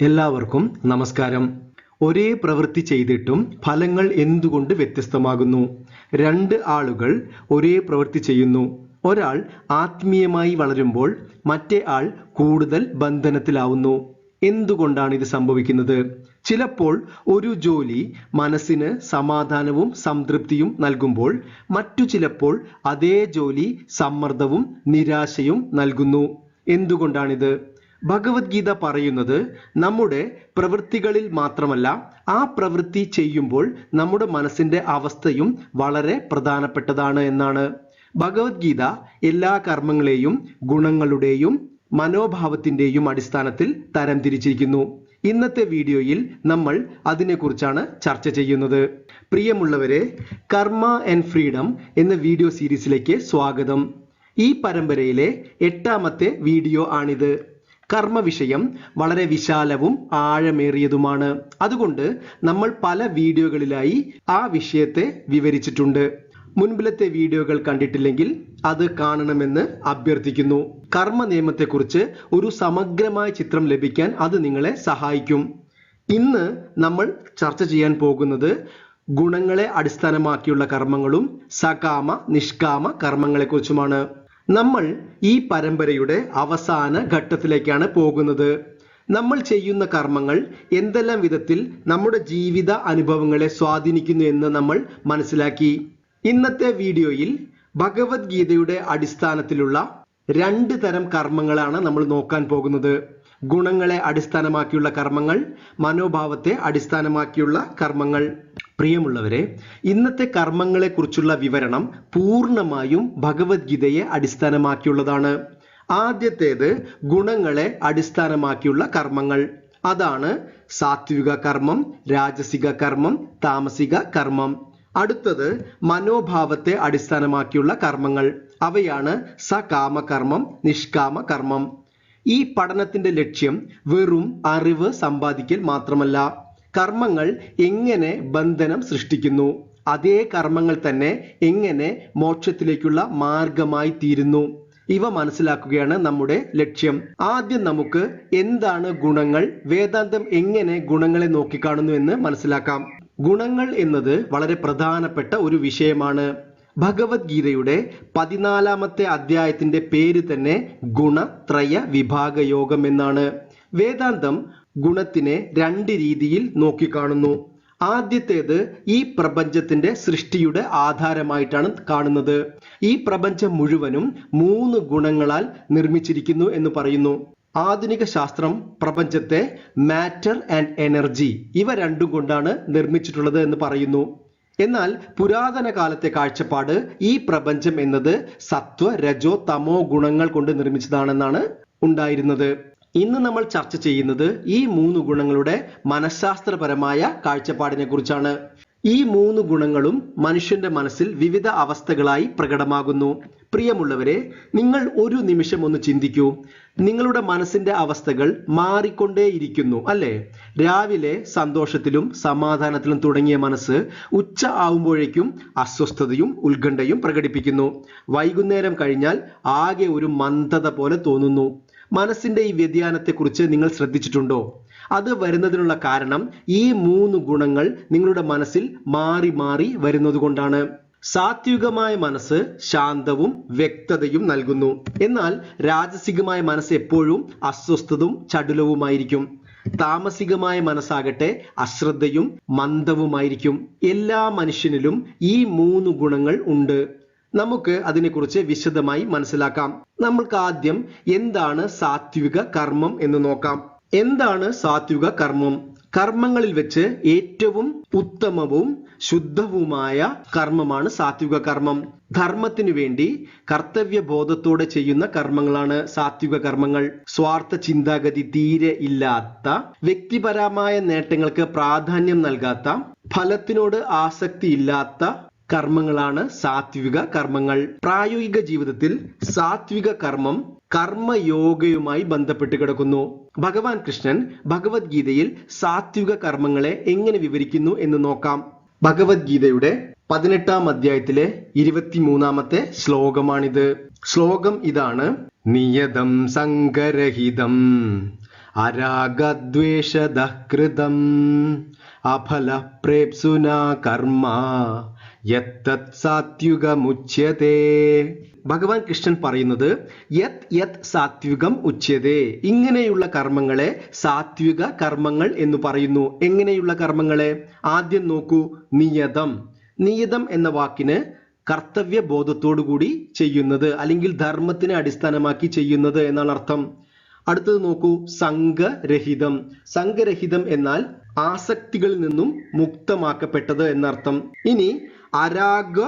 എല്ലാവർക്കും നമസ്കാരം. ഒരേ പ്രവൃത്തി ചെയ്തിട്ടും ഫലങ്ങൾ എന്തുകൊണ്ട് വ്യത്യസ്തമാകുന്നു? രണ്ട് ആളുകൾ ഒരേ പ്രവൃത്തി ചെയ്യുന്നു. ഒരാൾ ആത്മീയമായി വളരുമ്പോൾ മറ്റേ ആൾ കൂടുതൽ ബന്ധനത്തിലാവുന്നു. എന്തുകൊണ്ടാണ് ഇത് സംഭവിക്കുന്നത്? ചിലപ്പോൾ ഒരു ജോലി മനസ്സിന് സമാധാനവും സംതൃപ്തിയും നൽകുമ്പോൾ മറ്റു ചിലപ്പോൾ അതേ ജോലി സമ്മർദ്ദവും നിരാശയും നൽകുന്നു. എന്തുകൊണ്ടാണിത്? ഭഗവത്ഗീത പറയുന്നത് നമ്മുടെ പ്രവൃത്തികളിൽ മാത്രമല്ല, ആ പ്രവൃത്തി ചെയ്യുമ്പോൾ നമ്മുടെ മനസ്സിന്റെ അവസ്ഥയും വളരെ പ്രധാനപ്പെട്ടതാണ് എന്നാണ്. ഭഗവത്ഗീത എല്ലാ കർമ്മങ്ങളെയും ഗുണങ്ങളുടെയും മനോഭാവത്തിന്റെയും അടിസ്ഥാനത്തിൽ തരംതിരിച്ചിരിക്കുന്നു. ഇന്നത്തെ വീഡിയോയിൽ നമ്മൾ അതിനെക്കുറിച്ചാണ് ചർച്ച ചെയ്യുന്നത്. പ്രിയമുള്ളവരെ, കർമ്മ ആൻഡ് ഫ്രീഡം എന്ന വീഡിയോ സീരീസിലേക്ക് സ്വാഗതം. ഈ പരമ്പരയിലെ 8ാമത്തെ വീഡിയോ ആണിത്. കർമ്മ വിഷയം വളരെ വിശാലവും ആഴമേറിയതുമാണ്. അതുകൊണ്ട് നമ്മൾ പല വീഡിയോകളിലായി ആ വിഷയത്തെ വിവരിച്ചിട്ടുണ്ട്. മുൻപിലത്തെ വീഡിയോകൾ കണ്ടിട്ടില്ലെങ്കിൽ അത് കാണണമെന്ന് അഭ്യർത്ഥിക്കുന്നു. കർമ്മ നിയമത്തെക്കുറിച്ച് ഒരു സമഗ്രമായ ചിത്രം ലഭിക്കാൻ അത് നിങ്ങളെ സഹായിക്കും. ഇന്ന് നമ്മൾ ചർച്ച ചെയ്യാൻ പോകുന്നത് ഗുണങ്ങളെ അടിസ്ഥാനമാക്കിയുള്ള കർമ്മങ്ങളും സകാമ നിഷ്കാമ കർമ്മങ്ങളെക്കുറിച്ചുമാണ്. നമ്മൾ ഈ പരമ്പരയുടെ അവസാന ഘട്ടത്തിലേക്കാണ് പോകുന്നത്. നമ്മൾ ചെയ്യുന്ന കർമ്മങ്ങൾ എന്തെല്ലാം വിധത്തിൽ നമ്മുടെ ജീവിത അനുഭവങ്ങളെ സ്വാധീനിക്കുന്നു എന്ന് നമ്മൾ മനസ്സിലാക്കി. ഇന്നത്തെ വീഡിയോയിൽ ഭഗവത്ഗീതയുടെ അടിസ്ഥാനത്തിലുള്ള 2 തരം കർമ്മങ്ങളാണ് നമ്മൾ നോക്കാൻ പോകുന്നത്. ഗുണങ്ങളെ അടിസ്ഥാനമാക്കിയുള്ള കർമ്മങ്ങൾ, മനോഭാവത്തെ അടിസ്ഥാനമാക്കിയുള്ള കർമ്മങ്ങൾ. പ്രിയമുള്ളവരെ, ഇന്നത്തെ കർമ്മങ്ങളെക്കുറിച്ചുള്ള വിവരണം പൂർണ്ണമായും ഭഗവത്ഗീതയെ അടിസ്ഥാനമാക്കിയുള്ളതാണ്. ആദ്യത്തേത് ഗുണങ്ങളെ അടിസ്ഥാനമാക്കിയുള്ള കർമ്മങ്ങൾ. അതാണ് സാത്വിക കർമ്മം, രാജസിക കർമ്മം, താമസിക കർമ്മം. അടുത്തത് മനോഭാവത്തെ അടിസ്ഥാനമാക്കിയുള്ള കർമ്മങ്ങൾ. അവയാണ് സകാമ കർമ്മം, നിഷ്കാമ കർമ്മം. ഈ പഠനത്തിന്റെ ലക്ഷ്യം വെറും അറിവ് സമ്പാദിക്കൽ മാത്രമല്ല, കർമ്മങ്ങൾ എങ്ങനെ ബന്ധനം സൃഷ്ടിക്കുന്നു, അതേ കർമ്മങ്ങൾ തന്നെ എങ്ങനെ മോക്ഷത്തിലേക്കുള്ള മാർഗമായി തീരുന്നു, ഇവ മനസ്സിലാക്കുകയാണ് നമ്മുടെ ലക്ഷ്യം. ആദ്യം നമുക്ക് എന്താണ് ഗുണങ്ങൾ, വേദാന്തം എങ്ങനെ ഗുണങ്ങളെ നോക്കിക്കാണുന്നു എന്ന് മനസ്സിലാക്കാം. ഗുണങ്ങൾ എന്നത് വളരെ പ്രധാനപ്പെട്ട ഒരു വിഷയമാണ്. ഭഗവത്ഗീതയുടെ 14ാമത്തെ അധ്യായത്തിന്റെ പേര് തന്നെ ഗുണത്രയ വിഭാഗ യോഗം എന്നാണ്. വേദാന്തം ഗുണത്തിനെ 2 രീതിയിൽ നോക്കിക്കാണുന്നു. ആദ്യത്തേത് ഈ പ്രപഞ്ചത്തിന്റെ സൃഷ്ടിയുടെ ആധാരമായിട്ടാണ് കാണുന്നത്. ഈ പ്രപഞ്ചം മുഴുവനും 3 ഗുണങ്ങളാൽ നിർമ്മിച്ചിരിക്കുന്നു എന്ന് പറയുന്നു. ആധുനിക ശാസ്ത്രം പ്രപഞ്ചത്തെ മാറ്റർ ആൻഡ് എനർജി ഇവ 2 കൊണ്ടാണ് നിർമ്മിച്ചിട്ടുള്ളത് എന്ന് പറയുന്നു. എന്നാൽ പുരാതന കാലത്തെ കാഴ്ചപ്പാട് ഈ പ്രപഞ്ചം എന്നത് സത്വ രജോ തമോ ഗുണങ്ങൾ കൊണ്ട് നിർമ്മിച്ചതാണെന്നാണ് ഉണ്ടായിരുന്നത്. ഇന്ന് നമ്മൾ ചർച്ച ചെയ്യുന്നത് ഈ 3 ഗുണങ്ങളുടെ മനഃശാസ്ത്രപരമായ കാഴ്ചപ്പാടിനെ കുറിച്ചാണ്. ഈ 3 ഗുണങ്ങളും മനുഷ്യന്റെ മനസ്സിൽ വിവിധ അവസ്ഥകളായി പ്രകടമാകുന്നു. പ്രിയമുള്ളവരെ, നിങ്ങൾ ഒരു നിമിഷം ഒന്ന് ചിന്തിക്കൂ. നിങ്ങളുടെ മനസ്സിന്റെ അവസ്ഥകൾ മാറിക്കൊണ്ടേയിരിക്കുന്നു അല്ലേ? രാവിലെ സന്തോഷത്തിലും സമാധാനത്തിലും തുടങ്ങിയ മനസ്സ് ഉച്ച ആവുമ്പോഴേക്കും അസ്വസ്ഥതയും ഉത്കണ്ഠയും പ്രകടിപ്പിക്കുന്നു. വൈകുന്നേരം കഴിഞ്ഞാൽ ആകെ ഒരു മന്ദത പോലെ തോന്നുന്നു. മനസ്സിന്റെ ഈ വ്യതിയാനത്തെക്കുറിച്ച് നിങ്ങൾ ശ്രദ്ധിച്ചിട്ടുണ്ടോ? അത് വരുന്നതിനുള്ള കാരണം ഈ 3 ഗുണങ്ങൾ നിങ്ങളുടെ മനസ്സിൽ മാറി മാറി വരുന്നത് കൊണ്ടാണ്. സാത്വികമായ മനസ്സ് ശാന്തവും വ്യക്തതയും നൽകുന്നു. എന്നാൽ രാജസികമായ മനസ്സ് എപ്പോഴും അസ്വസ്ഥതയും ചടുലവുമായിരിക്കും. താമസികമായ മനസ്സാകട്ടെ അശ്രദ്ധയും മന്ദവുമായിരിക്കും. എല്ലാ മനുഷ്യനിലും ഈ 3 ഗുണങ്ങൾ ഉണ്ട്. നമുക്ക് അതിനെക്കുറിച്ച് വിശദമായി മനസ്സിലാക്കാം. നമ്മൾക്ക് ആദ്യം എന്താണ് സാത്വിക കർമ്മം എന്ന് നോക്കാം. എന്താണ് സാത്വിക കർമ്മം? കർമ്മങ്ങളിൽ വെച്ച് ഏറ്റവും ഉത്തമവും ശുദ്ധവുമായ കർമ്മമാണ് സാത്വിക കർമ്മം. ധർമ്മത്തിനു വേണ്ടി കർത്തവ്യബോധത്തോടെ ചെയ്യുന്ന കർമ്മങ്ങളാണ് സാത്വിക കർമ്മങ്ങൾ. സ്വാർത്ഥ ചിന്താഗതി തീരെ ഇല്ലാത്ത, വ്യക്തിപരമായ നേട്ടങ്ങൾക്ക് പ്രാധാന്യം നൽകാത്ത, ഫലത്തിനോട് ആസക്തി ഇല്ലാത്ത കർമ്മങ്ങളാണ് സാത്വിക കർമ്മങ്ങൾ. പ്രായോഗിക ജീവിതത്തിൽ സാത്വിക കർമ്മം കർമ്മയോഗയുമായി ബന്ധപ്പെട്ട് കിടക്കുന്നു. ഭഗവാൻ കൃഷ്ണൻ ഭഗവത്ഗീതയിൽ സാത്വിക കർമ്മങ്ങളെ എങ്ങനെ വിവരിക്കുന്നു എന്ന് നോക്കാം. ഭഗവത്ഗീതയുടെ 18ാം അധ്യായത്തിലെ 23ാമത്തെ ശ്ലോകമാണിത്. ശ്ലോകം ഇതാണ്: നിയതം സംഗരഹിതം അരാഗദ്വേഷദഃ കൃതം അഫലപ്രേപ്സുനാ കർമ്മ യത്തത് സാത്വികമുച്യതേ. ഭഗവാൻ കൃഷ്ണൻ പറയുന്നത് യത് യത് സാത്വികം ഉച്യതേ, ഇങ്ങനെയുള്ള കർമ്മങ്ങളെ സാത്വിക കർമ്മങ്ങൾ എന്ന് പറയുന്നു. എങ്ങനെയുള്ള കർമ്മങ്ങളെ? ആദ്യം നോക്കൂ, നിയതം. നിയതം എന്ന വാക്കിന് കർത്തവ്യ ബോധത്തോടു കൂടി ചെയ്യുന്നത് അല്ലെങ്കിൽ ധർമ്മത്തിനെ അടിസ്ഥാനമാക്കി ചെയ്യുന്നത് എന്നാണ് അർത്ഥം. അടുത്തത് നോക്കൂ, സംഘരഹിതം. സംഘരഹിതം എന്നാൽ ആസക്തികളിൽ നിന്നും മുക്തമാക്കപ്പെട്ടത് എന്നർത്ഥം. ഇനി അരാഗ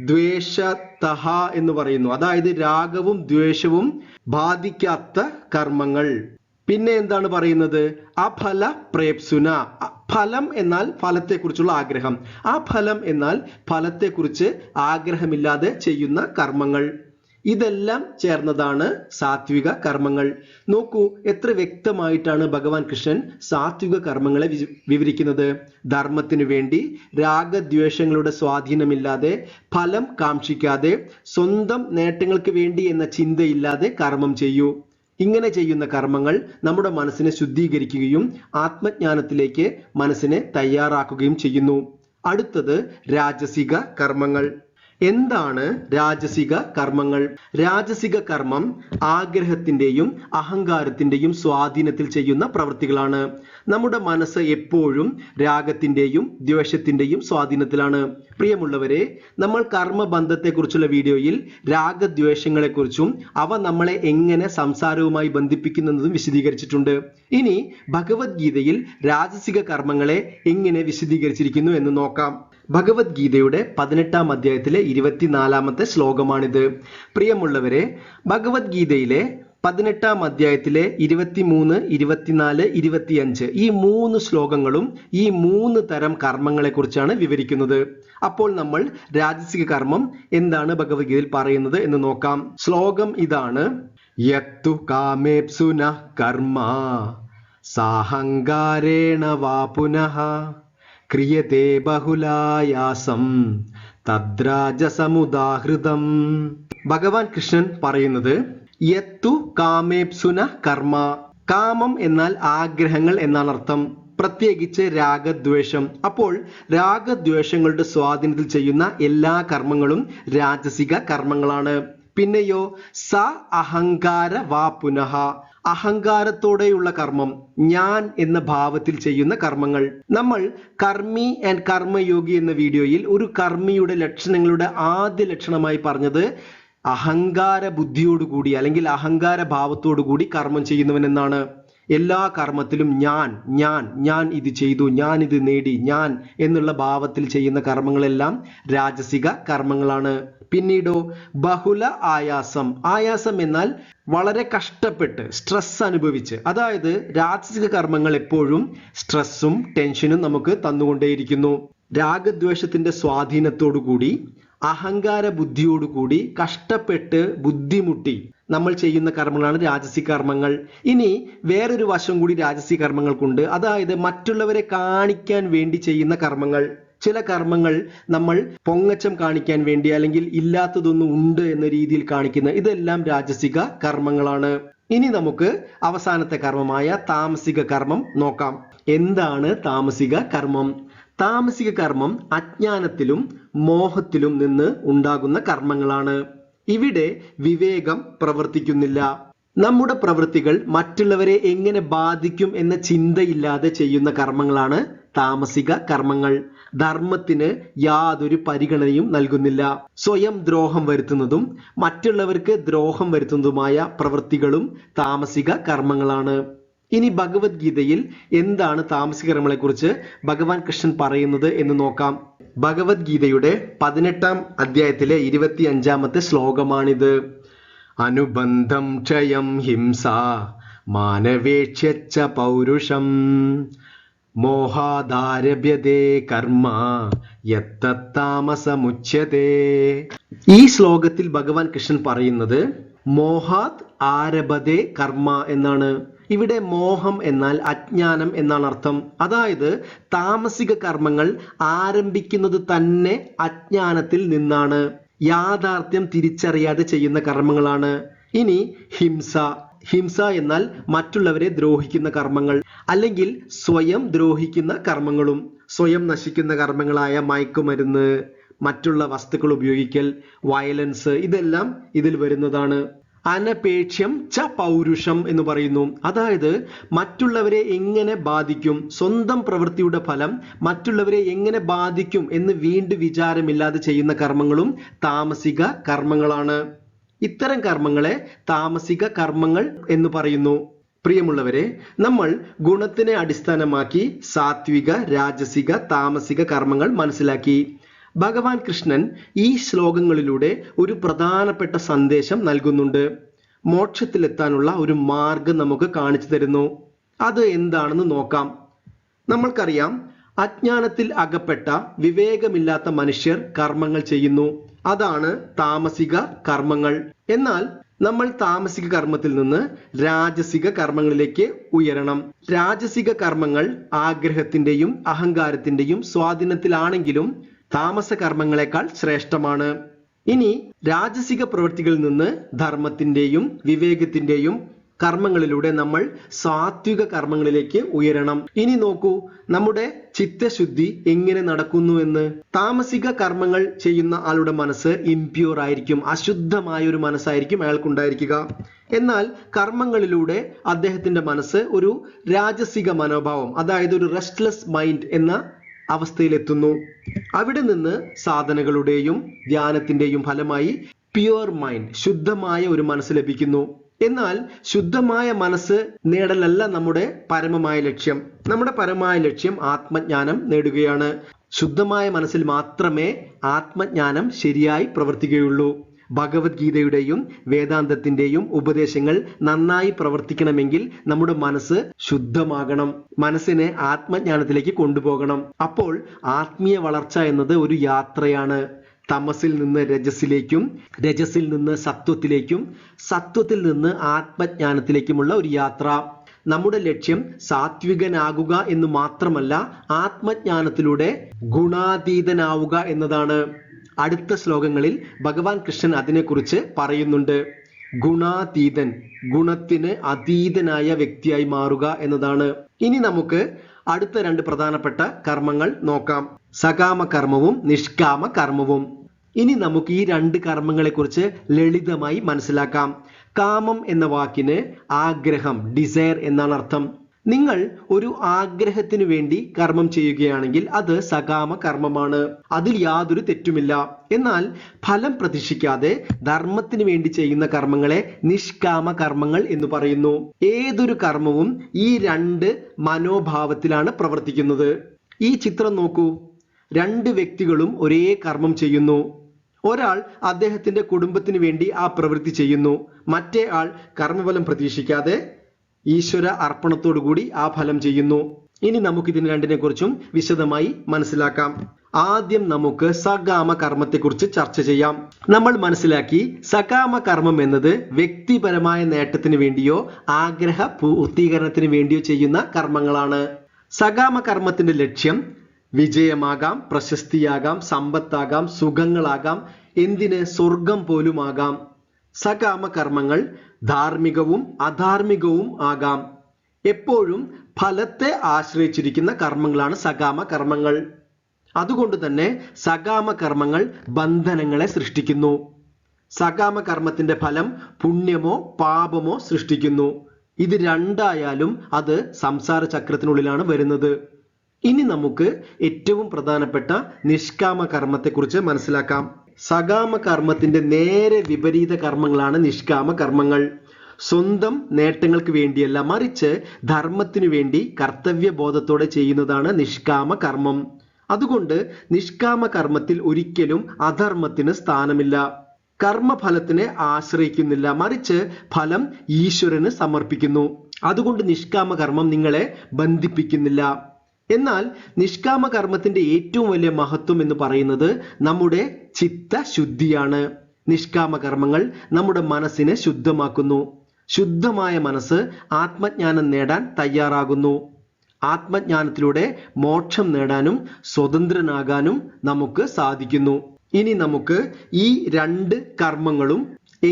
ദ്വേഷതഃ എന്ന് പറയുന്നു, അതായത് രാഗവും ദ്വേഷവും ബാധിക്കാത്ത കർമ്മങ്ങൾ. പിന്നെ എന്താണ് പറയുന്നത്? അഫല പ്രേപ്സുന. ഫലം എന്നാൽ ഫലത്തെക്കുറിച്ചുള്ള ആഗ്രഹം, ആ ഫലം എന്നാൽ ഫലത്തെക്കുറിച്ച് ആഗ്രഹമില്ലാതെ ചെയ്യുന്ന കർമ്മങ്ങൾ. ഇതെല്ലാം ചേർന്നതാണ് സാത്വിക കർമ്മങ്ങൾ. നോക്കൂ എത്ര വ്യക്തമായിട്ടാണ് ഭഗവാൻ കൃഷ്ണൻ സാത്വിക കർമ്മങ്ങളെ വിവരിക്കുന്നത്. ധർമ്മത്തിനു വേണ്ടി രാഗദ്വേഷങ്ങളുടെ സ്വാധീനമില്ലാതെ, ഫലം കാക്ഷിക്കാതെ, സ്വന്തം നേട്ടങ്ങൾക്ക് വേണ്ടി എന്ന ചിന്തയില്ലാതെ കർമ്മം ചെയ്യൂ. ഇങ്ങനെ ചെയ്യുന്ന കർമ്മങ്ങൾ നമ്മുടെ മനസ്സിനെ ശുദ്ധീകരിക്കുകയും ആത്മജ്ഞാനത്തിലേക്ക് മനസ്സിനെ തയ്യാറാക്കുകയും ചെയ്യുന്നു. അടുത്തത് രാജസിക കർമ്മങ്ങൾ. എന്താണ് രാജസിക കർമ്മങ്ങൾ? രാജസിക കർമ്മം ആഗ്രഹത്തിന്റെയും അഹങ്കാരത്തിന്റെയും സ്വാധീനത്തിൽ ചെയ്യുന്ന പ്രവൃത്തികളാണ്. നമ്മുടെ മനസ്സ് എപ്പോഴും രാഗത്തിന്റെയും ദ്വേഷത്തിന്റെയും സ്വാധീനത്തിലാണ്. പ്രിയമുള്ളവരെ, നമ്മൾ കർമ്മബന്ധത്തെക്കുറിച്ചുള്ള വീഡിയോയിൽ രാഗദ്വേഷങ്ങളെക്കുറിച്ചും അവ നമ്മളെ എങ്ങനെ സംസാരവുമായി ബന്ധിപ്പിക്കുന്നതും വിശദീകരിച്ചിട്ടുണ്ട്. ഇനി ഭഗവത്ഗീതയിൽ രാജസിക കർമ്മങ്ങളെ എങ്ങനെ വിശദീകരിച്ചിരിക്കുന്നു എന്ന് നോക്കാം. ഭഗവത്ഗീതയുടെ 18-ാം അധ്യായത്തിലെ 24-ാമത്തെ ശ്ലോകമാണിത്. പ്രിയമുള്ളവരെ, ഭഗവത്ഗീതയിലെ 18-ാം അധ്യായത്തിലെ 23, 24, 25 ഈ 3 ശ്ലോകങ്ങളും ഈ 3 തരം കർമ്മങ്ങളെ കുറിച്ചാണ് വിവരിക്കുന്നത്. അപ്പോൾ നമ്മൾ രാജസിക കർമ്മം എന്താണ് ഭഗവത്ഗീതയിൽ പറയുന്നത് എന്ന് നോക്കാം. ശ്ലോകം ഇതാണ്: യത്തു കാമേപ്സുനഃ കർമ്മ സാഹങ്കാരേണ വാ പുനഃ ക്രിയതേ ബഹുലായാസം തദ്രാജസമുദാഹൃതം. ഭഗവാൻ കൃഷ്ണൻ പറയുന്നത് യത്തു കാമേപ്സുന കർമ്മ. കാമം എന്നാൽ ആഗ്രഹങ്ങൾ എന്നാണ് അർത്ഥം, പ്രത്യേകിച്ച് രാഗദ്വേഷം. അപ്പോൾ രാഗദ്വേഷങ്ങളുടെ സ്വാധീനത്തിൽ ചെയ്യുന്ന എല്ലാ കർമ്മങ്ങളും രാജസിക കർമ്മങ്ങളാണ്. പിന്നെയോ സ അഹങ്കാര വാ പുനഃ, അഹങ്കാരത്തോടെയുള്ള കർമ്മം, ഞാൻ എന്ന ഭാവത്തിൽ ചെയ്യുന്ന കർമ്മങ്ങൾ. നമ്മൾ കർമ്മി ആൻഡ് കർമ്മയോഗി എന്ന വീഡിയോയിൽ ഒരു കർമ്മിയുടെ ലക്ഷണങ്ങളുടെ ആദ്യ ലക്ഷണമായി പറഞ്ഞത് അഹങ്കാര ബുദ്ധിയോടുകൂടി അല്ലെങ്കിൽ അഹങ്കാര ഭാവത്തോടുകൂടി കർമ്മം ചെയ്യുന്നവൻ എന്നാണ്. എല്ലാ കർമ്മത്തിലും ഞാൻ ഞാൻ ഞാൻ ഇത് ചെയ്തു, ഞാൻ ഇത് നേടി, ഞാൻ എന്നുള്ള ഭാവത്തിൽ ചെയ്യുന്ന കർമ്മങ്ങളെല്ലാം രാജസിക കർമ്മങ്ങളാണ്. പിന്നീടോ ബഹുല ആയാസം. ആയാസം എന്നാൽ വളരെ കഷ്ടപ്പെട്ട്, സ്ട്രെസ് അനുഭവിച്ച്. അതായത് രാജസിക കർമ്മങ്ങൾ എപ്പോഴും സ്ട്രെസ്സും ടെൻഷനും നമുക്ക് തന്നുകൊണ്ടേയിരിക്കുന്നു. രാഗദ്വേഷത്തിന്റെ സ്വാധീനത്തോടുകൂടി, അഹങ്കാര ബുദ്ധിയോടുകൂടി കഷ്ടപ്പെട്ട് ബുദ്ധിമുട്ടി നമ്മൾ ചെയ്യുന്ന കർമ്മങ്ങളാണ് രാജസിക കർമ്മങ്ങൾ. ഇനി വേറൊരു വശം കൂടി രാജസിക കർമ്മങ്ങൾക്കുണ്ട്, അതായത് മറ്റുള്ളവരെ കാണിക്കാൻ വേണ്ടി ചെയ്യുന്ന കർമ്മങ്ങൾ. ചില കർമ്മങ്ങൾ നമ്മൾ പൊങ്ങച്ചം കാണിക്കാൻ വേണ്ടി അല്ലെങ്കിൽ ഇല്ലാത്തതൊന്നും ഉണ്ട് എന്ന രീതിയിൽ കാണിക്കുന്ന, ഇതെല്ലാം രാജസിക കർമ്മങ്ങളാണ്. ഇനി നമുക്ക് അവസാനത്തെ കർമ്മമായ താമസിക കർമ്മം നോക്കാം. എന്താണ് താമസിക കർമ്മം? താമസിക കർമ്മം അജ്ഞാനത്തിലും മോഹത്തിലും നിന്ന് ഉണ്ടാകുന്ന കർമ്മങ്ങളാണ്. ഇവിടെ വിവേകം പ്രവർത്തിക്കുന്നില്ല. നമ്മുടെ പ്രവൃത്തികൾ മറ്റുള്ളവരെ എങ്ങനെ ബാധിക്കും എന്ന ചിന്തയില്ലാതെ ചെയ്യുന്ന കർമ്മങ്ങളാണ് താമസിക കർമ്മങ്ങൾ. ധർമ്മത്തിന് യാതൊരു പരിഗണനയും നൽകുന്നില്ല. സ്വയം ദ്രോഹം വരുത്തുന്നതും മറ്റുള്ളവർക്ക് ദ്രോഹം വരുത്തുന്നതുമായ പ്രവൃത്തികളും താമസിക കർമ്മങ്ങളാണ്. ഇനി ഭഗവത്ഗീതയിൽ എന്താണ് താമസിക കർമ്മങ്ങളെ കുറിച്ച് ഭഗവാൻ കൃഷ്ണൻ പറയുന്നത് എന്ന് നോക്കാം. ഭഗവത്ഗീതയുടെ 18-ാം അധ്യായത്തിലെ 25-ാമത്തെ ശ്ലോകമാണിത്. അനുബന്ധം ക്ഷയം ഹിംസ മാനവേക്ഷ്യച്ച പൗരുഷം മോഹാദാരഭ്യതേ കർമ്മ യത്തത്താമസമുച്യതേ. ഈ ശ്ലോകത്തിൽ ഭഗവാൻ കൃഷ്ണൻ പറയുന്നത് മോഹാത് ആരഭതേ കർമ്മ എന്നാണ്. ഇവിടെ മോഹം എന്നാൽ അജ്ഞാനം എന്നാണ് അർത്ഥം. അതായത് താമസിക കർമ്മങ്ങൾ ആരംഭിക്കുന്നത് തന്നെ അജ്ഞാനത്തിൽ നിന്നാണ്, യാഥാർത്ഥ്യം തിരിച്ചറിയാതെ ചെയ്യുന്ന കർമ്മങ്ങളാണ്. ഇനി ഹിംസ. ഹിംസ എന്നാൽ മറ്റുള്ളവരെ ദ്രോഹിക്കുന്ന കർമ്മങ്ങൾ അല്ലെങ്കിൽ സ്വയം ദ്രോഹിക്കുന്ന കർമ്മങ്ങളും. സ്വയം നശിക്കുന്ന കർമ്മങ്ങളായ മയക്കുമരുന്ന്, മറ്റുള്ള വസ്തുക്കൾ ഉപയോഗിക്കൽ, വയലൻസ്, ഇതെല്ലാം ഇതിൽ വരുന്നതാണ്. അനപേക്ഷ്യം ച പൗരുഷം എന്ന് പറയുന്നു. അതായത് മറ്റുള്ളവരെ എങ്ങനെ ബാധിക്കും, സ്വന്തം പ്രവൃത്തിയുടെ ഫലം മറ്റുള്ളവരെ എങ്ങനെ ബാധിക്കും എന്ന് വീണ്ടും വിചാരമില്ലാതെ ചെയ്യുന്ന കർമ്മങ്ങളും താമസിക കർമ്മങ്ങളാണ്. ഇത്തരം കർമ്മങ്ങളെ താമസിക കർമ്മങ്ങൾ എന്ന് പറയുന്നു. പ്രിയമുള്ളവരെ, നമ്മൾ ഗുണത്തിനെ അടിസ്ഥാനമാക്കി സാത്വിക, രാജസിക, താമസിക കർമ്മങ്ങൾ മനസ്സിലാക്കി. ഭഗവാൻ കൃഷ്ണൻ ഈ ശ്ലോകങ്ങളിലൂടെ ഒരു പ്രധാനപ്പെട്ട സന്ദേശം നൽകുന്നുണ്ട്. മോക്ഷത്തിലെത്താനുള്ള ഒരു മാർഗം നമുക്ക് കാണിച്ചു തരുന്നു. അത് എന്താണെന്ന് നോക്കാം. നമ്മൾക്കറിയാം, അജ്ഞാനത്തിൽ അകപ്പെട്ട വിവേകമില്ലാത്ത മനുഷ്യർ കർമ്മങ്ങൾ ചെയ്യുന്നു. അതാണ് താമസിക കർമ്മങ്ങൾ. എന്നാൽ നമ്മൾ താമസിക കർമ്മത്തിൽ നിന്ന് രാജസിക കർമ്മങ്ങളിലേക്ക് ഉയരണം. രാജസിക കർമ്മങ്ങൾ ആഗ്രഹത്തിന്റെയും അഹങ്കാരത്തിന്റെയും സ്വാധീനത്തിലാണെങ്കിലും താമസ കർമ്മങ്ങളെക്കാൾ ശ്രേഷ്ഠമാണ്. ഇനി രാജസിക പ്രവൃത്തികളിൽ നിന്ന് ധർമ്മത്തിന്റെയും വിവേകത്തിന്റെയും കർമ്മങ്ങളിലൂടെ നമ്മൾ സാത്വിക കർമ്മങ്ങളിലേക്ക് ഉയരണം. ഇനി നോക്കൂ, നമ്മുടെ ചിത്തശുദ്ധി എങ്ങനെ നടക്കുന്നു എന്ന്. താമസിക കർമ്മങ്ങൾ ചെയ്യുന്ന ആളുടെ മനസ്സ് ഇംപ്യൂർ ആയിരിക്കും, അശുദ്ധമായ ഒരു മനസ്സായിരിക്കും അയാൾക്കുണ്ടായിരിക്കുക. എന്നാൽ കർമ്മങ്ങളിലൂടെ അദ്ദേഹത്തിന്റെ മനസ്സ് ഒരു രാജസിക മനോഭാവം, അതായത് ഒരു റെസ്റ്റ്ലെസ് മൈൻഡ് എന്ന അവസ്ഥയിലെത്തുന്നു. അവിടെ നിന്ന് സാധനകളുടെയും ധ്യാനത്തിന്റെയും ഫലമായി പ്യുവർ മൈൻഡ്, ശുദ്ധമായ ഒരു മനസ്സ് ലഭിക്കുന്നു. എന്നാൽ ശുദ്ധമായ മനസ്സ് നേടലല്ല നമ്മുടെ പരമമായ ലക്ഷ്യം. നമ്മുടെ പരമമായ ലക്ഷ്യം ആത്മജ്ഞാനം നേടുകയാണ്. ശുദ്ധമായ മനസ്സിൽ മാത്രമേ ആത്മജ്ഞാനം ശരിയായി പ്രവർത്തിക്കുകയുള്ളൂ. ഭഗവത്ഗീതയുടെയും വേദാന്തത്തിന്റെയും ഉപദേശങ്ങൾ നന്നായി പ്രവർത്തിക്കണമെങ്കിൽ നമ്മുടെ മനസ്സ് ശുദ്ധമാകണം, മനസ്സിനെ ആത്മജ്ഞാനത്തിലേക്ക് കൊണ്ടുപോകണം. അപ്പോൾ ആത്മീയ വളർച്ച എന്നത് ഒരു യാത്രയാണ്. തമസിൽ നിന്ന് രജസിലേക്കും, രജസിൽ നിന്ന് സത്വത്തിലേക്കും, സത്വത്തിൽ നിന്ന് ആത്മജ്ഞാനത്തിലേക്കുമുള്ള ഒരു യാത്ര. നമ്മുടെ ലക്ഷ്യം സാത്വികനാകുക എന്ന് മാത്രമല്ല, ആത്മജ്ഞാനത്തിലൂടെ ഗുണാതീതനാവുക എന്നതാണ്. അടുത്ത ശ്ലോകങ്ങളിൽ ഭഗവാൻ കൃഷ്ണൻ അതിനെക്കുറിച്ച് പറയുന്നുണ്ട്. ഗുണാതീതൻ, ഗുണത്തിന് അതീതനായ വ്യക്തിയായി മാറുക എന്നതാണ്. ഇനി നമുക്ക് അടുത്ത രണ്ട് പ്രധാനപ്പെട്ട കർമ്മങ്ങൾ നോക്കാം, സകാമ കർമ്മവും നിഷ്കാമ കർമ്മവും. ഇനി നമുക്ക് ഈ രണ്ട് കർമ്മങ്ങളെക്കുറിച്ച് ലളിതമായി മനസ്സിലാക്കാം. കാമം എന്ന വാക്കിന് ആഗ്രഹം, ഡിസയർ എന്നാണ് അർത്ഥം. നിങ്ങൾ ഒരു ആഗ്രഹത്തിന് വേണ്ടി കർമ്മം ചെയ്യുകയാണെങ്കിൽ അത് സകാമ കർമ്മമാണ്, അതിൽ യാതൊരു തെറ്റുമില്ല. എന്നാൽ ഫലം പ്രതീക്ഷിക്കാതെ ധർമ്മത്തിന് വേണ്ടി ചെയ്യുന്ന കർമ്മങ്ങളെ നിഷ്കാമ കർമ്മങ്ങൾ എന്ന് പറയുന്നു. ഏതൊരു കർമ്മവും ഈ രണ്ട് മനോഭാവത്തിലാണ് പ്രവർത്തിക്കുന്നത്. ഈ ചിത്രം നോക്കൂ, രണ്ട് വ്യക്തികളും ഒരേ കർമ്മം ചെയ്യുന്നു. ഒരാൾ അദ്ദേഹത്തിന്റെ കുടുംബത്തിന് വേണ്ടി ആ പ്രവൃത്തി ചെയ്യുന്നു, മറ്റേ ആൾ കർമ്മഫലം പ്രതീക്ഷിക്കാതെ ഈശ്വര അർപ്പണത്തോടുകൂടി ആ ഫലം ചെയ്യുന്നു. ഇനി നമുക്ക് ഇതിന് രണ്ടിനെ കുറിച്ചും വിശദമായി മനസ്സിലാക്കാം. ആദ്യം നമുക്ക് സകാമ കർമ്മത്തെക്കുറിച്ച് ചർച്ച ചെയ്യാം. നമ്മൾ മനസ്സിലാക്കി, സകാമ കർമ്മം എന്നത് വ്യക്തിപരമായ നേട്ടത്തിന് വേണ്ടിയോ ആഗ്രഹ പൂർത്തീകരണത്തിന് വേണ്ടിയോ ചെയ്യുന്ന കർമ്മങ്ങളാണ്. സകാമ കർമ്മത്തിന്റെ ലക്ഷ്യം വിജയമാകാം, പ്രശസ്തിയാകാം, സമ്പത്താകാം, സുഖങ്ങളാകാം, എന്തിന് സ്വർഗം പോലും ആകാം. സകാമ കർമ്മങ്ങൾ ധാർമ്മികവും അധാർമികവും ആകാം. എപ്പോഴും ഫലത്തെ ആശ്രയിച്ചിരിക്കുന്ന കർമ്മങ്ങളാണ് സകാമ കർമ്മങ്ങൾ. അതുകൊണ്ട് തന്നെ സകാമ കർമ്മങ്ങൾ ബന്ധനങ്ങളെ സൃഷ്ടിക്കുന്നു. സകാമ കർമ്മത്തിന്റെ ഫലം പുണ്യമോ പാപമോ സൃഷ്ടിക്കുന്നു. ഇത് രണ്ടായാലും അത് സംസാര ചക്രത്തിനുള്ളിലാണ് വരുന്നത്. ഇനി നമുക്ക് ഏറ്റവും പ്രധാനപ്പെട്ട നിഷ്കാമ കർമ്മത്തെക്കുറിച്ച് മനസ്സിലാക്കാം. സകാമ കർമ്മത്തിന്റെ നേരെ വിപരീത കർമ്മങ്ങളാണ് നിഷ്കാമ കർമ്മങ്ങൾ. സ്വന്തം നേട്ടങ്ങൾക്ക് വേണ്ടിയല്ല, മറിച്ച് ധർമ്മത്തിനു വേണ്ടി കർത്തവ്യബോധത്തോടെ ചെയ്യുന്നതാണ് നിഷ്കാമ കർമ്മം. അതുകൊണ്ട് നിഷ്കാമ കർമ്മത്തിൽ ഒരിക്കലും അധർമ്മത്തിന് സ്ഥാനമില്ല. കർമ്മഫലത്തിനെ ആശ്രയിക്കുന്നില്ല, മറിച്ച് ഫലം ഈശ്വരന് സമർപ്പിക്കുന്നു. അതുകൊണ്ട് നിഷ്കാമ കർമ്മം നിങ്ങളെ ബന്ധിപ്പിക്കുന്നില്ല. എന്നാൽ നിഷ്കാമ കർമ്മത്തിന്റെ ഏറ്റവും വലിയ മഹത്വം എന്ന് പറയുന്നത് നമ്മുടെ ചിത്തശുദ്ധിയാണ്. നിഷ്കാമ കർമ്മങ്ങൾ നമ്മുടെ മനസ്സിനെ ശുദ്ധമാക്കുന്നു. ശുദ്ധമായ മനസ്സ് ആത്മജ്ഞാനം നേടാൻ തയ്യാറാകുന്നു. ആത്മജ്ഞാനത്തിലൂടെ മോക്ഷം നേടാനും സ്വതന്ത്രനാകാനും നമുക്ക് സാധിക്കുന്നു. ഇനി നമുക്ക് ഈ രണ്ട് കർമ്മങ്ങളും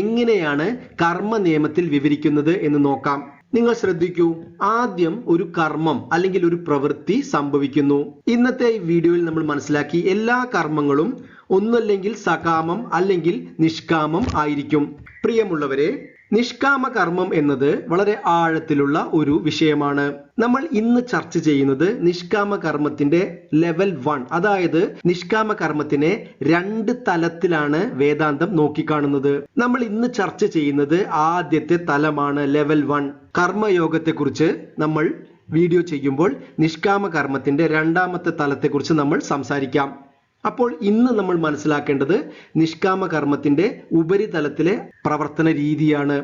എങ്ങനെയാണ് കർമ്മ നിയമത്തിൽ വിവരിക്കുന്നത് എന്ന് നോക്കാം. നിങ്ങൾ ശ്രദ്ധിക്കൂ, ആദ്യം ഒരു കർമ്മം അല്ലെങ്കിൽ ഒരു പ്രവൃത്തി സംഭവിക്കുന്നു. ഇന്നത്തെ ഈ വീഡിയോയിൽ നമ്മൾ മനസ്സിലാക്കി എല്ലാ കർമ്മങ്ങളും ഒന്നല്ലെങ്കിൽ സകാമം അല്ലെങ്കിൽ നിഷ്കാമം ആയിരിക്കും. പ്രിയമുള്ളവരെ, നിഷ്കാമ കർമ്മം എന്നത് വളരെ ആഴത്തിലുള്ള ഒരു വിഷയമാണ്. നമ്മൾ ഇന്ന് ചർച്ച ചെയ്യുന്നത് നിഷ്കാമ കർമ്മത്തിന്റെ ലെവൽ 1, അതായത് നിഷ്കാമ കർമ്മത്തിനെ 2 തലത്തിലാണ് വേദാന്തം നോക്കിക്കാണുന്നത്. നമ്മൾ ഇന്ന് ചർച്ച ചെയ്യുന്നത് ആദ്യത്തെ തലമാണ്, ലെവൽ 1. കർമ്മയോഗത്തെക്കുറിച്ച് നമ്മൾ വീഡിയോ ചെയ്യുമ്പോൾ നിഷ്കാമ കർമ്മത്തിന്റെ 2ാമത്തെ തലത്തെക്കുറിച്ച് നമ്മൾ സംസാരിക്കാം. അപ്പോൾ ഇന്ന് നമ്മൾ മനസ്സിലാക്കേണ്ടത് നിഷ്കാമ കർമ്മത്തിന്റെ ഉപരിതലത്തിലെ പ്രവർത്തന രീതിയാണ്.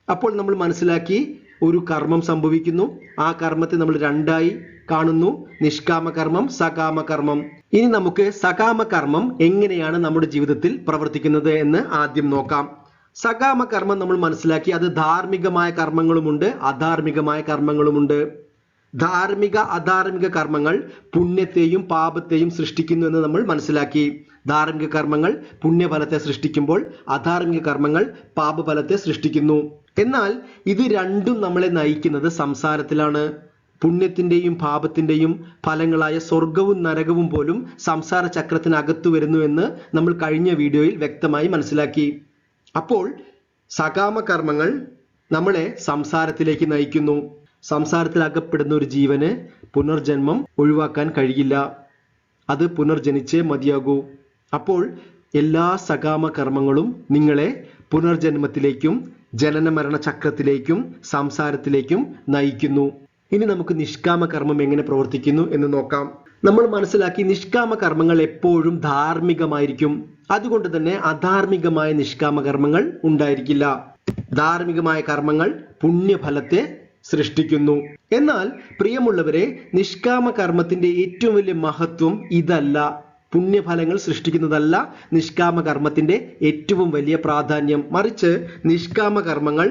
അപ്പോൾ നമ്മൾ മനസ്സിലാക്കി, ഒരു കർമ്മം സംഭവിക്കുന്നു, ആ കർമ്മത്തെ നമ്മൾ 2ആയി കാണുന്നു, നിഷ്കാമ കർമ്മം, സകാമ കർമ്മം. ഇനി നമുക്ക് സകാമ കർമ്മം എങ്ങനെയാണ് നമ്മുടെ ജീവിതത്തിൽ പ്രവർത്തിക്കുന്നത് എന്ന് ആദ്യം നോക്കാം. സകാമ കർമ്മം നമ്മൾ മനസ്സിലാക്കി, അത് ധാർമ്മികമായ കർമ്മങ്ങളുമുണ്ട്, അധാർമികമായ കർമ്മങ്ങളുമുണ്ട്. ധാർമ്മിക അധാർമിക കർമ്മങ്ങൾ പുണ്യത്തെയും പാപത്തെയും സൃഷ്ടിക്കുന്നു എന്ന് നമ്മൾ മനസ്സിലാക്കി. ധാർമ്മിക കർമ്മങ്ങൾ പുണ്യഫലത്തെ സൃഷ്ടിക്കുമ്പോൾ അധാർമിക കർമ്മങ്ങൾ പാപഫലത്തെ സൃഷ്ടിക്കുന്നു. എന്നാൽ ഇത് രണ്ടും നമ്മളെ നയിക്കുന്നത് സംസാരത്തിലാണ്. പുണ്യത്തിന്റെയും പാപത്തിന്റെയും ഫലങ്ങളായ സ്വർഗവും നരകവും പോലും സംസാര ചക്രത്തിനകത്തു വരുന്നു എന്ന് നമ്മൾ കഴിഞ്ഞ വീഡിയോയിൽ വ്യക്തമായി മനസ്സിലാക്കി. അപ്പോൾ സകാമ കർമ്മങ്ങൾ നമ്മളെ സംസാരത്തിലേക്ക് നയിക്കുന്നു. സംസാരത്തിൽ അകപ്പെടുന്ന ഒരു ജീവന് പുനർജന്മം ഒഴിവാക്കാൻ കഴിയില്ല, അത് പുനർജനിച്ചേ മതിയാകൂ. അപ്പോൾ എല്ലാ സകാമ കർമ്മങ്ങളും നിങ്ങളെ പുനർജന്മത്തിലേക്കും ജനന മരണ ചക്രത്തിലേക്കും സംസാരത്തിലേക്കും നയിക്കുന്നു. ഇനി നമുക്ക് നിഷ്കാമ കർമ്മം എങ്ങനെ പ്രവർത്തിക്കുന്നു എന്ന് നോക്കാം. നമ്മൾ മനസ്സിലാക്കി, നിഷ്കാമ കർമ്മങ്ങൾ എപ്പോഴും ധാർമ്മികമായിരിക്കും. അതുകൊണ്ട് തന്നെ അധാർമികമായ നിഷ്കാമ കർമ്മങ്ങൾ ഉണ്ടായിരിക്കില്ല. ധാർമ്മികമായ കർമ്മങ്ങൾ പുണ്യഫലത്തെ സൃഷ്ടിക്കുന്നു. എന്നാൽ പ്രിയമുള്ളവരെ, നിഷ്കാമ കർമ്മത്തിന്റെ ഏറ്റവും വലിയ മഹത്വം ഇതല്ല. പുണ്യഫലങ്ങൾ സൃഷ്ടിക്കുന്നതല്ല നിഷ്കാമ കർമ്മത്തിന്റെ ഏറ്റവും വലിയ പ്രാധാന്യം. മറിച്ച് നിഷ്കാമ കർമ്മങ്ങൾ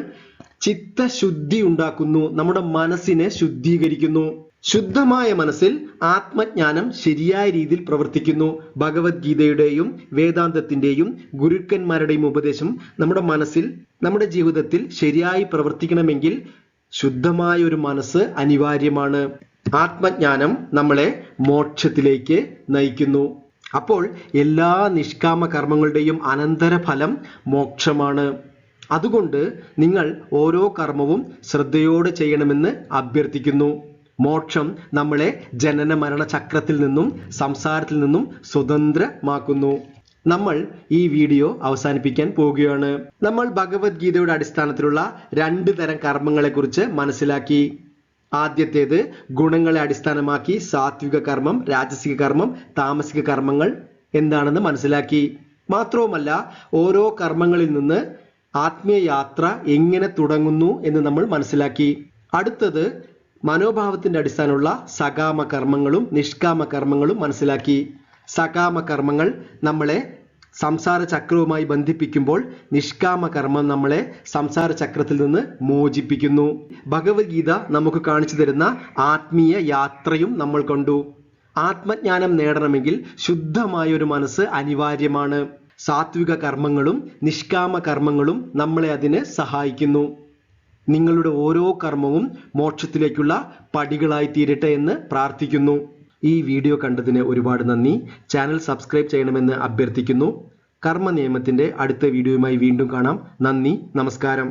ചിത്തശുദ്ധി ഉണ്ടാക്കുന്നു, നമ്മുടെ മനസ്സിനെ ശുദ്ധീകരിക്കുന്നു. ശുദ്ധമായ മനസ്സിൽ ആത്മജ്ഞാനം ശരിയായ രീതിയിൽ പ്രവർത്തിക്കുന്നു. ഭഗവത്ഗീതയുടെയും വേദാന്തത്തിന്റെയും ഗുരുക്കന്മാരുടെയും ഉപദേശം നമ്മുടെ മനസ്സിൽ, നമ്മുടെ ജീവിതത്തിൽ ശരിയായി പ്രവർത്തിക്കണമെങ്കിൽ ശുദ്ധമായ ഒരു മനസ്സ് അനിവാര്യമാണ്. ആത്മജ്ഞാനം നമ്മളെ മോക്ഷത്തിലേക്ക് നയിക്കുന്നു. അപ്പോൾ എല്ലാ നിഷ്കാമ കർമ്മങ്ങളുടെയും അനന്തരഫലം മോക്ഷമാണ്. അതുകൊണ്ട് നിങ്ങൾ ഓരോ കർമ്മവും ശ്രദ്ധയോടെ ചെയ്യണമെന്ന് അഭ്യർത്ഥിക്കുന്നു. മോക്ഷം നമ്മളെ ജനന മരണ ചക്രത്തിൽ നിന്നും സംസാരത്തിൽ നിന്നും സ്വതന്ത്രമാക്കുന്നു. നമ്മൾ ഈ വീഡിയോ അവസാനിപ്പിക്കാൻ പോവുകയാണ്. നമ്മൾ ഭഗവത്ഗീതയുടെ അടിസ്ഥാനത്തിലുള്ള 2 തരം കർമ്മങ്ങളെക്കുറിച്ച് മനസ്സിലാക്കി. ആദ്യത്തേത് ഗുണങ്ങളെ അടിസ്ഥാനമാക്കി സാത്വിക കർമ്മം, രാജസിക കർമ്മം, താമസിക കർമ്മങ്ങൾ എന്താണെന്ന് മനസ്സിലാക്കി. മാത്രവുമല്ല, ഓരോ കർമ്മങ്ങളിൽ നിന്ന് ആത്മീയ യാത്ര എങ്ങനെ തുടങ്ങുന്നു എന്ന് നമ്മൾ മനസ്സിലാക്കി. അടുത്തത് മനോഭാവത്തിന്റെ അടിസ്ഥാനമുള്ള സകാമ കർമ്മങ്ങളും നിഷ്കാമ കർമ്മങ്ങളും മനസ്സിലാക്കി. സകാമ കർമ്മങ്ങൾ നമ്മളെ സംസാര ചക്രവുമായി ബന്ധിപ്പിക്കുമ്പോൾ നിഷ്കാമ കർമ്മം നമ്മളെ സംസാര ചക്രത്തിൽ നിന്ന് മോചിപ്പിക്കുന്നു. ഭഗവത്ഗീത നമുക്ക് കാണിച്ചു തരുന്ന ആത്മീയ യാത്രയും നമ്മൾ കണ്ടു. ആത്മജ്ഞാനം നേടണമെങ്കിൽ ശുദ്ധമായ ഒരു മനസ്സ് അനിവാര്യമാണ്. സാത്വിക കർമ്മങ്ങളും നിഷ്കാമ കർമ്മങ്ങളും നമ്മളെ അതിന് സഹായിക്കുന്നു. നിങ്ങളുടെ ഓരോ കർമ്മവും മോക്ഷത്തിലേക്കുള്ള പടികളായി തീരട്ടെ എന്ന് പ്രാർത്ഥിക്കുന്നു. ഈ വീഡിയോ കണ്ടതിന് ഒരുപാട് നന്ദി. ചാനൽ സബ്സ്ക്രൈബ് ചെയ്യണമെന്ന് അഭ്യർത്ഥിക്കുന്നു. കർമ്മ നിയമത്തിന്റെ അടുത്ത വീഡിയോയുമായി വീണ്ടും കാണാം. നന്ദി, നമസ്കാരം.